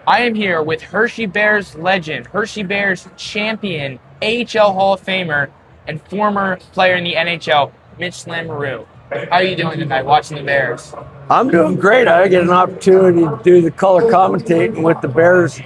I am here with Hershey Bears legend, Hershey Bears champion, AHL Hall of Famer, and former player in the NHL, Mitch Lamoureux. How are you doing tonight watching the Bears? I'm doing great. I get an opportunity to do the color commentating with the Bears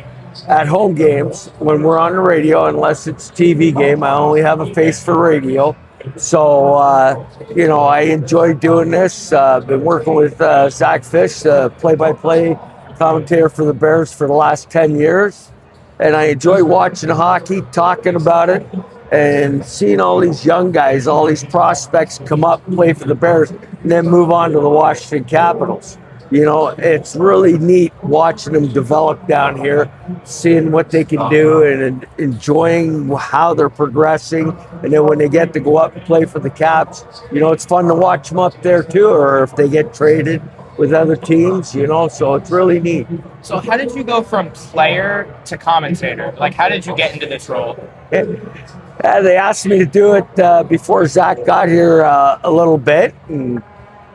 at home games when we're on the radio, unless it's a TV game. I only have a face for radio. So, I enjoy doing this. Been working with Zach Fish, play-by-play commentator for the Bears for the last 10 years. And I enjoy watching hockey, talking about it, and seeing all these young guys, all these prospects come up, play for the Bears, and then move on to the Washington Capitals. It's really neat watching them develop down here, seeing what they can do and enjoying how they're progressing. And then when they get to go up and play for the Caps, it's fun to watch them up there too, or if they get traded with other teams, so it's really neat. So how did you go from player to commentator? Like, how did you get into this role? They asked me to do it before Zach got here a little bit, and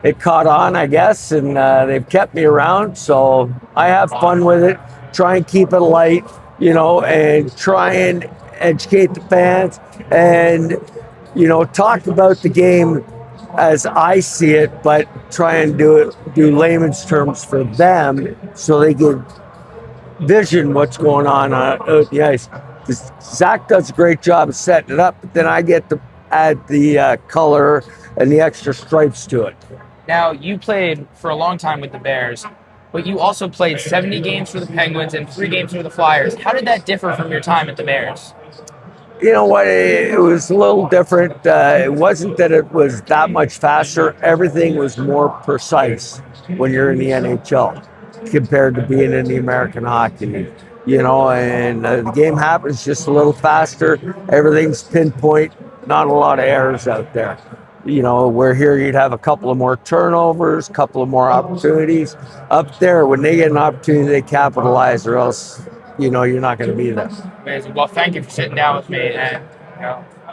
it caught on, I guess, and they've kept me around. So I have fun with it, try and keep it light, and try and educate the fans and, talk about the game as I see it, but try and do layman's terms for them so they can vision what's going on out the ice. Zach does a great job of setting it up, but then I get to add the color and the extra stripes to it. Now, you played for a long time with the Bears, but you also played 70 games for the Penguins and 3 games for the Flyers. How did that differ from your time at the Bears? You know what? It was a little different. It wasn't that it was that much faster. Everything was more precise when you're in the NHL compared to being in the American Hockey League. And the game happens just a little faster. Everything's pinpoint. Not a lot of errors out there. Where here you'd have a couple of more turnovers, a couple of more opportunities. Up there, when they get an opportunity, they capitalize, or else, you're not going to be there. Amazing. Well, thank you for sitting down with me, and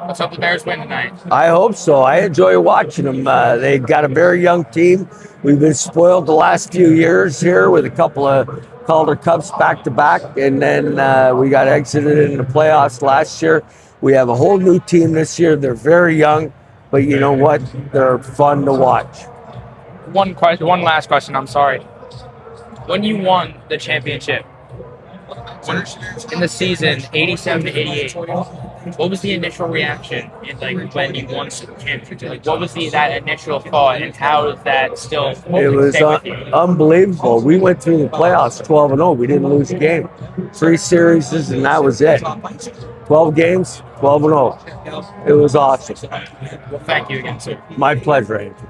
let's hope the Bears win tonight. I hope so. I enjoy watching them. They've got a very young team. We've been spoiled the last few years here with a couple of Calder Cups back-to-back, and then we got exited in the playoffs last year. We have a whole new team this year. They're very young, but you know what? They're fun to watch. One last question. I'm sorry. When you won the championship in the season 87 to 88, what was the initial reaction when you won the championship? What was that initial thought, and how is that still? It was unbelievable. We went through the playoffs 12-0. We didn't lose a game. 3 series, and that was it. 12 games, 12-0. It was awesome. Well, thank you again, sir. My pleasure, Andrew.